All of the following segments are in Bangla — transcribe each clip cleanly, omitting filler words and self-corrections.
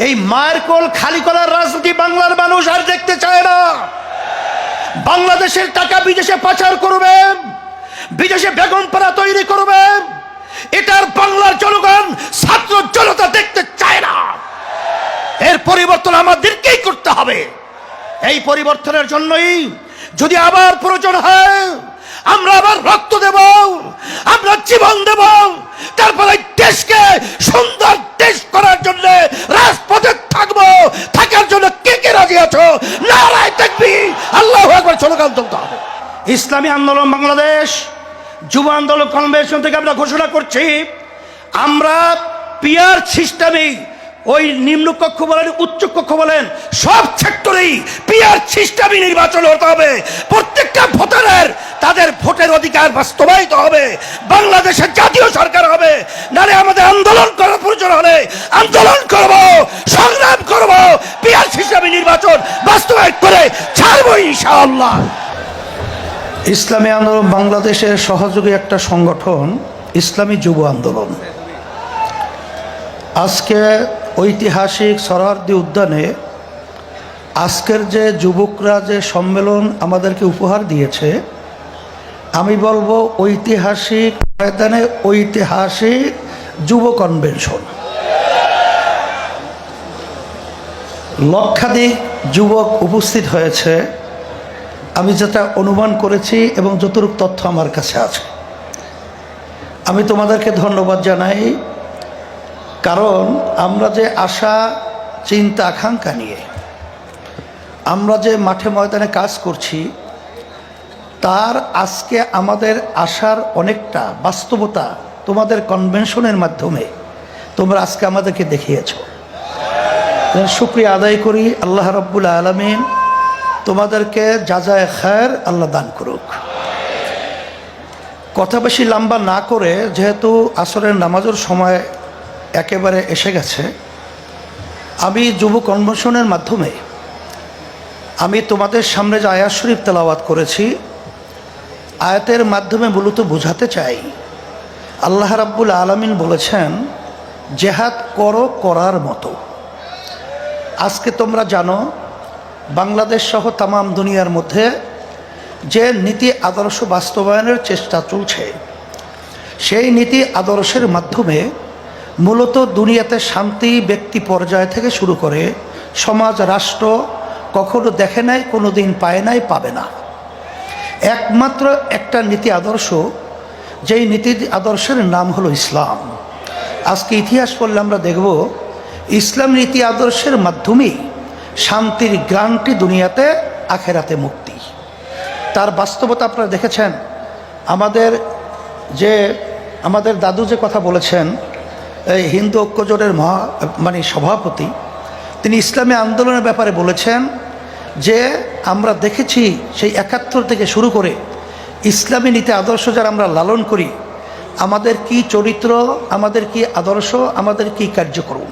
এই মায়ের কোল খালি করার রাজনীতি বাংলার মানুষ আর দেখতে চায় না। বাংলাদেশের টাকা বিদেশে পাচার করবে, বিদেশে বেগমপাড়া তৈরি করবে, এটার বাংলার জনগণ ছাত্র জনতা দেখতে চায় না। এর পরিবর্তন আমাদেরকেই করতে হবে। এই পরিবর্তনের জন্যই যদি আবার প্রয়োজন হয় আমরা আবার রক্ত দেব, আমরা জীবন দেব, তারপরে দেশকে সুন্দর দেশ করার জন্য রাজপথে থাকবো। থাকার জন্য কে কে রাজি আছো? নারায়ে তাকবীর, আল্লাহু আকবার স্লোগান তুলতে হবে। ইসলামী আন্দোলন বাংলাদেশ যুব আন্দোলন কনভেনশন থেকে আমরা ঘোষণা করছি, আমরা পিয়ার সিস্টেমে ওই নিম্নকক্ষ বলেন উচ্চ কক্ষ বলেন সব সেক্টরেই পিয়ার সিস্টেমে নির্বাচন হতে হবে। প্রত্যেকটা ভোটারের তাদের ভোটের অধিকার বাস্তবায়িত হবে। বাংলাদেশের জাতীয় সরকার হবে, নালে আমাদের আন্দোলন করার প্রয়োজন হলে আন্দোলন করব, সংগ্রাম করব, পিয়ার সিস্টেমে নির্বাচন বাস্তবায়িত করে ছাড়বো ইনশাআল্লাহ। ইসলামী আন্দোলন বাংলাদেশের সহযোগী একটা সংগঠন ইসলামী যুব আন্দোলন আজকে ঐতিহাসিক সরোয়ার্দী উদ্যানে আজকের যে যুবকরা যে সম্মেলন আমাদেরকে উপহার দিয়েছে, আমি বলবো ঐতিহাসিক ময়দানে ঐতিহাসিক যুব কনভেনশন। লক্ষাধিক যুবক উপস্থিত হয়েছে, আমি যেটা অনুমান করেছি এবং যতটুকু তথ্য আমার কাছে আছে। আমি তোমাদেরকে ধন্যবাদ জানাই, কারণ আমরা যে আশা চিন্তা আকাঙ্ক্ষা নিয়ে আমরা যে মাঠে ময়দানে কাজ করছি, তার আজকে আমাদের আশার অনেকটা বাস্তবতা তোমাদের কনভেনশনের মাধ্যমে তোমরা আজকে আমাদেরকে দেখিয়েছ। শুকরিয়া আদায় করি, আল্লাহ রাব্বুল আলামিন তোমাদেরকে জাযায়ে খায়ের আল্লাহ দান করুক। কথা বেশি লম্বা না করে, যেহেতু আসরের নামাজের সময় একেবারে এসে গেছে, আমি যুব কনভেনশনের মাধ্যমে আমি তোমাদের সামনে যে আয়াত শরীফ তেলাওয়াত করেছি, আয়াতের মাধ্যমে মূলত বোঝাতে চাই, আল্লাহ রাব্বুল আলামিন বলেছেন জেহাদ করো করার মতো। আজকে তোমরা জানো বাংলাদেশ সহ তামাম দুনিয়ার মধ্যে যে নীতি আদর্শ বাস্তবায়নের চেষ্টা চলছে, সেই নীতি আদর্শের মাধ্যমে মূলত দুনিয়াতে শান্তি ব্যক্তি পর্যায় থেকে শুরু করে সমাজ রাষ্ট্র কখনো দেখে নাই, কোনো দিন পায় নাই, পাবে না। একমাত্র একটা নীতি আদর্শ, যেই নীতি আদর্শের নাম হলো ইসলাম। আজকে ইতিহাস পড়লে আমরা দেখব ইসলাম নীতি আদর্শের মাধ্যমেই শান্তির গ্রান্টি দুনিয়াতে, আখেরাতে মুক্তি। তার বাস্তবতা আপনারা দেখেছেন। আমাদের দাদু যে কথা বলেছেন, এই হিন্দু ঐক্যজোটের সভাপতি, তিনি ইসলামী আন্দোলনের ব্যাপারে বলেছেন যে আমরা দেখেছি সেই ৭১ থেকে শুরু করে ইসলামী নীতি আদর্শ যারা আমরা লালন করি, আমাদের কি চরিত্র, আমাদের কি আদর্শ, আমাদের কি কার্যক্রম।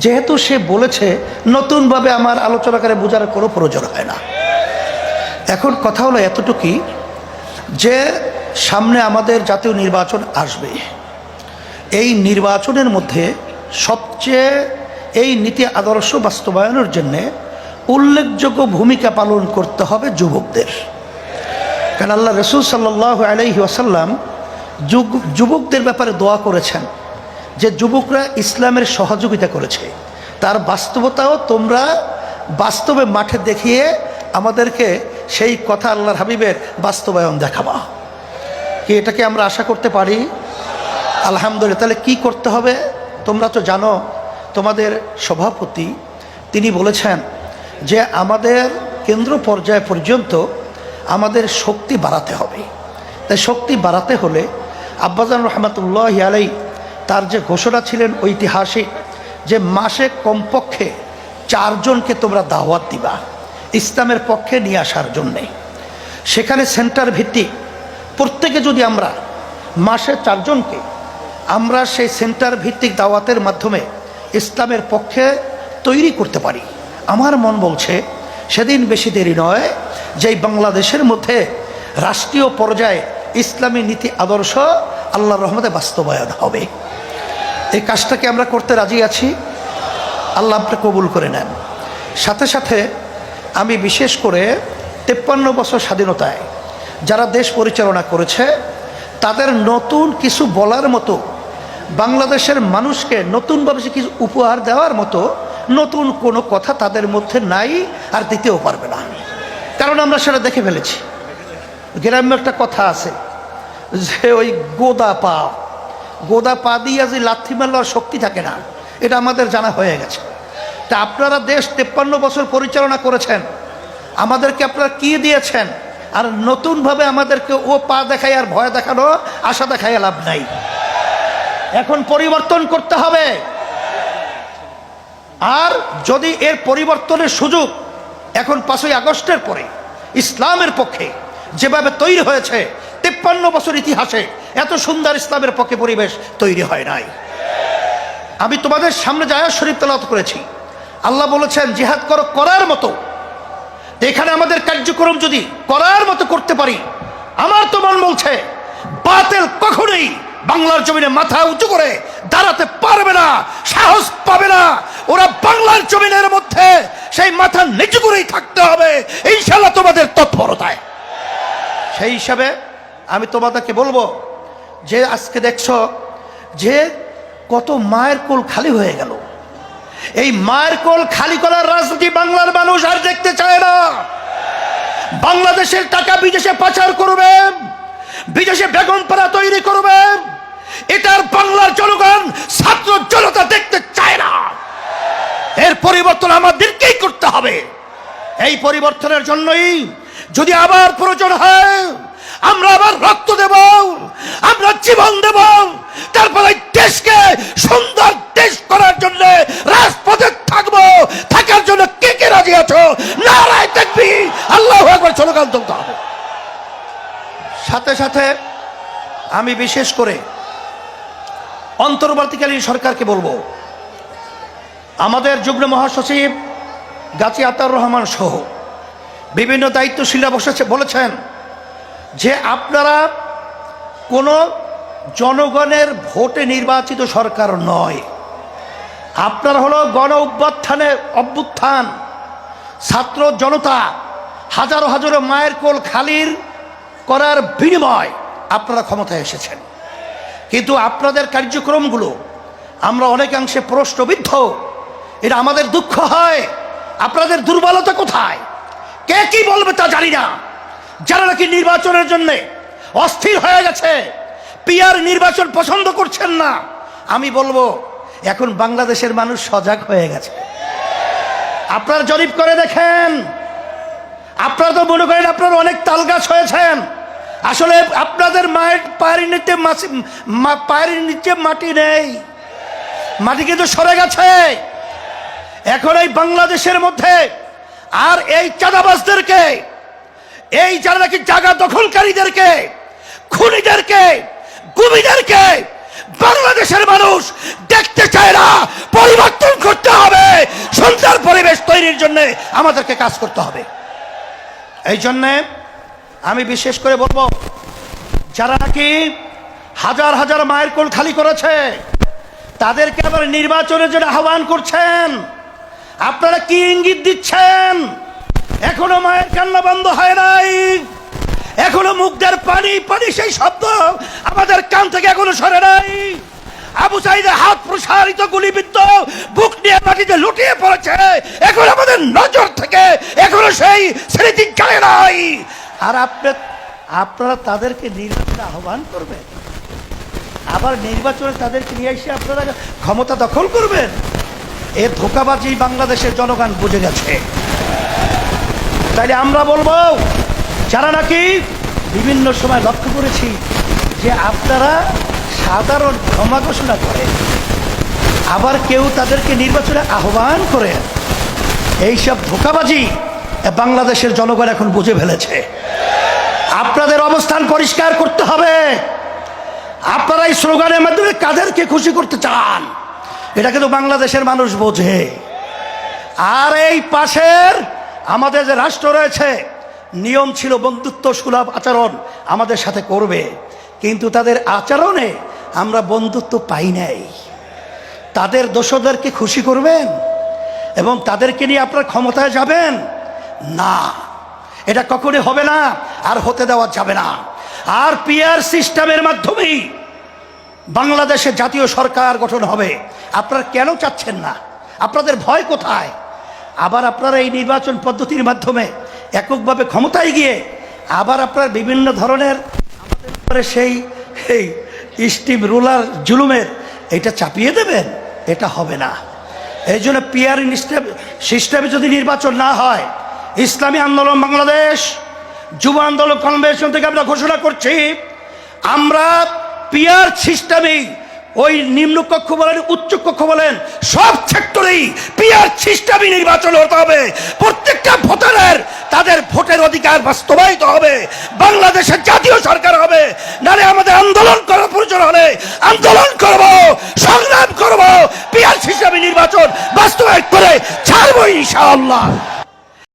যেহেতু সে বলেছে, নতুনভাবে আমার আলোচনাকারে বোঝার কোনো প্রয়োজন হয় না। এখন কথা হলো এতটুকুই যে সামনে আমাদের জাতীয় নির্বাচন আসবে। এই নির্বাচনের মধ্যে সবচেয়ে এই নীতি আদর্শ বাস্তবায়নের জন্যে উল্লেখযোগ্য ভূমিকা পালন করতে হবে যুবকদের। কারণ আল্লাহ রাসূল সাল্লাল্লাহু আলাইহি ওয়াসাল্লাম যুবকদের ব্যাপারে দোয়া করেছেন যে যুবকরা ইসলামের সহযোগিতা করেছে, তার বাস্তবতাও তোমরা বাস্তবে মাঠে দেখিয়ে আমাদেরকে সেই কথা আল্লাহর হাবিবের বাস্তবায়ন দেখাবা। কি এটাকে আমরা আশা করতে পারি? আলহামদুলিল্লাহ। তাহলে কি করতে হবে? তোমরা তো জানো, তোমাদের সভাপতি তিনি বলেছেন যে আমাদের কেন্দ্র পর্যায় পর্যন্ত আমাদের শক্তি বাড়াতে হবে। তাই শক্তি বাড়াতে হলে আব্বাজান রহমাতুল্লাহি আলাইহি তার যে ঘোষণা ছিলেন ঐতিহাসিক, যে মাসে কমপক্ষে 4 জনকে তোমরা দাওয়াত দিবা ইসলামের পক্ষে নিয়ে আসার জন্যে। সেখানে সেন্টার ভিত্তিক প্রত্যেকে যদি আমরা মাসে 4 জনকে আমরা সেই সেন্টার ভিত্তিক দাওয়াতের মাধ্যমে ইসলামের পক্ষে তৈরি করতে পারি, আমার মন বলছে সেদিন বেশি দেরি নয় যেই বাংলাদেশের মধ্যে রাষ্ট্রীয় পর্যায়ে ইসলামী নীতি আদর্শ আল্লাহর রহমতে বাস্তবায়ন হবে। এই কাজটাকে আমরা করতে রাজি আছি। আল্লাহ আপনি কবুল করে নেন। সাথে সাথে আমি বিশেষ করে 53 বছর স্বাধীনতায় যারা দেশ পরিচালনা করেছে তাদের নতুন কিছু বলার মতো, বাংলাদেশের মানুষকে নতুনভাবে কিছু উপহার দেওয়ার মতো নতুন কোনো কথা তাদের মধ্যে নাই, আর দিতেও পারবে না। কারণ আমরা সেটা দেখে ফেলেছি। গ্রাম্য একটা কথা আছে যে ওই গোদা পা দিয়ে যে লাথি মারলে শক্তি থাকে না, এটা আমাদের জানা হয়ে গেছে। তা আপনারা দেশ 53 বছর পরিচালনা করেছেন, আমাদেরকে আপনারা কি দিয়েছেন? আর নতুনভাবে আমাদেরকে ও পা দেখায় আর ভয় দেখানো, আশা দেখায় লাভ নাই। এখন পরিবর্তন করতে হবে। আর যদি এর পরিবর্তনের সুযোগ এখন 5ই আগস্টের পরে ইসলামের পক্ষে যেভাবে তৈরি হয়েছে, 53 বছর ইতিহাসে এত সুন্দর ইসলামের পক্ষে পরিবেশ তৈরি হয় নাই। আমি তোমাদের সামনে আয়াত শরীফ তেলাওয়াত করেছি। আল্লাহ বলেছেন জিহাদ করো করার মতো। এখানে আমাদের কার্যক্রম যদি করার মতো করতে পারি, আমার তো মন বলছে বাতিল কখনোই বাংলার জমিনে মাথা উঁচু করে দাঁড়াতে পারবে না, সাহস পাবে না। ওরা বাংলার জমিনের মধ্যে সেই মাথা নিচু করেই থাকতে হবে ইনশাআল্লাহ তোমাদের তৎপরতায়। সেই হিসাবে আমি তোমাদেরকে বলবো যে আজকে দেখছো যে কত মায়ের কোল খালি হয়ে গেল। এই মায়ের কোল খালি করার রাজনীতি বাংলার মানুষ আর দেখতে চায় না। বাংলাদেশের টাকা বিদেশে পাচার করবে, বিদেশে বেগমপাড়া তৈরি করবে, এটার বাংলার জনগণ ছাত্র জনতা দেখতে চায় না। এর পরিবর্তন আমাদেরকেই করতে হবে। এই পরিবর্তনের জন্যই যদি আবার প্রয়োজন হয় আমরা আবার রক্ত দেব, আমরা জীবন দেব, তারপরে দেশকে সুন্দর দেশ করার জন্য রাজপথে থাকবো। থাকার জন্য কে কে রাজি আছো? নারায়ে তাকবীর, আল্লাহু আকবার স্লোগান তুলতে হবে। সাথে সাথে আমি বিশেষ করে অন্তর্বর্তীকালীন সরকারকে বলবো, আমাদের যুগ্ম মহাসচিব গাজী আতাউর রহমান সহ বিভিন্ন দায়িত্বশীলরা বলেছেন যে আপনারা কোনো জনগণের ভোটে নির্বাচিত সরকার নয়, আপনার হলো গণ অভ্যুত্থান, ছাত্র জনতা হাজারো হাজারো মায়ের কোল খালির করার বিনিময় আপনারা ক্ষমতায় এসেছেন। কিন্তু আপনাদের কার্যক্রমগুলো আমরা অনেকাংশে প্রশ্নবিদ্ধ। এটা আমাদের দুঃখ হয়। আপনাদের দুর্বলতা কোথায়? কে কি বলবে তা জানি না। যারা নাকি নির্বাচনের জন্য অস্থির হয়ে গেছে, পিয়ার নির্বাচন পছন্দ করছেন না, আমি বলবো এখন বাংলাদেশের মানুষ সজাগ হয়ে গেছে। আপনারা জরিপ করে দেখেন। আপনারা তো মনে করেন আপনারা অনেক তালগাছ হয়েছেন। আসলে আপনাদের পায়ের নিচে মাটি নেই, মাটি কিন্তু সরে গেছে। এখন এই বাংলাদেশের মধ্যে আর এই চাঁদাবাজদেরকে, এই যারা নাকি জায়গা দখলকারীদেরকে, খুনিদেরকে, গুমিদেরকে বাংলাদেশের মানুষ দেখতে চায় না। পরিবর্তন করতে হবে। সুন্দর পরিবেশ তৈরির জন্য আমাদেরকে কাজ করতে হবে। এই জন্যে আমি বিশেষ করে বলবো, যারা নাকি হাজার হাজার মায়ের কোল খালি করেছে তাদেরকে আবার নির্বাচনের জন্য আহ্বান করছেন। আপনারা কি ইঙ্গিত দিচ্ছেন? এখনো মায়ের কান্না বন্ধ হয় নাই, এখনো মুখদের পানি পানি সেই শব্দ আমাদের কান থেকে এখনো সরে নাই। আবু সাঈদের হাত প্রসারিত গুলিবিদ্ধ, বুক নিয়ে মাটিতে লুটিয়ে পড়েছে, এখন আমাদের নজর থেকে এখনো সেই স্মৃতি গেলে নাই। আর আপনারা তাদেরকে নির্বাচনে আহ্বান করবেন, আবার নির্বাচনে তাদেরকে নিয়ে এসে আপনারা ক্ষমতা দখল করবেন। এ ধোঁকাবাজি বাংলাদেশের জনগণ বুঝে গেছে। তাইলে আমরা বলবো, যারা নাকি বিভিন্ন সময় লক্ষ্য করেছি যে আপনারা সাধারণ ক্ষমা ঘোষণা করেন, আবার কেউ তাদেরকে নির্বাচনে আহ্বান করেন, এইসব ধোঁকাবাজি বাংলাদেশের জনগণ এখন বুঝে ফেলেছে। আপনাদের অবস্থান পরিষ্কার করতে হবে। আপনারা এই স্লোগানের মাধ্যমে কাদেরকে খুশি করতে চান এটা কিন্তু বাংলাদেশের মানুষ বোঝে। আর এই পাশের আমাদের যে রাষ্ট্র রয়েছে, নিয়ম ছিল বন্ধুত্ব সুলভ আচরণ আমাদের সাথে করবে, কিন্তু তাদের আচরণে আমরা বন্ধুত্ব পাই নাই। তাদের দোষদেরকে খুশি করবেন, এবং তাদেরকে নিয়ে আপনারা ক্ষমতায় যাবেন না, এটা কখনোই হবে না, আর হতে দেওয়া যাবে না। আর পিআর সিস্টেমের মাধ্যমেই বাংলাদেশে জাতীয় সরকার গঠন হবে। আপনারা কেন চাচ্ছেন না? আপনাদের ভয় কোথায়? আবার আপনারা এই নির্বাচন পদ্ধতির মাধ্যমে এককভাবে ক্ষমতায় গিয়ে আবার আপনার বিভিন্ন ধরনের আমাদের উপরে সেই স্টিম রুলার জুলুমের এটা চাপিয়ে দেবেন, এটা হবে না। এই জন্য পিআর সিস্টেমে যদি নির্বাচন না হয়, ইসলামী আন্দোলন বাংলাদেশ যুব আন্দোলন কনভেনশন থেকে আমরা ঘোষণা করছি, আমরা পিআর সিস্টেমেই ওই নিম্নকক্ষ বলেন উচ্চকক্ষ বলেন সব সেক্টরেই পিআর সিস্টেমই নির্বাচন হতে হবে। প্রত্যেকটা ভোটারের তাদের ভোটের অধিকার বাস্তবায়িত হবে, বাংলাদেশের জাতীয় সরকার হবে। নালে আমাদের আন্দোলন করার প্রয়োজন হলে আন্দোলন করব, সংগ্রাম করব, পিআর সিস্টেমে নির্বাচন বাস্তবায়ন করে ছাড়বো ইনশাআল্লাহ।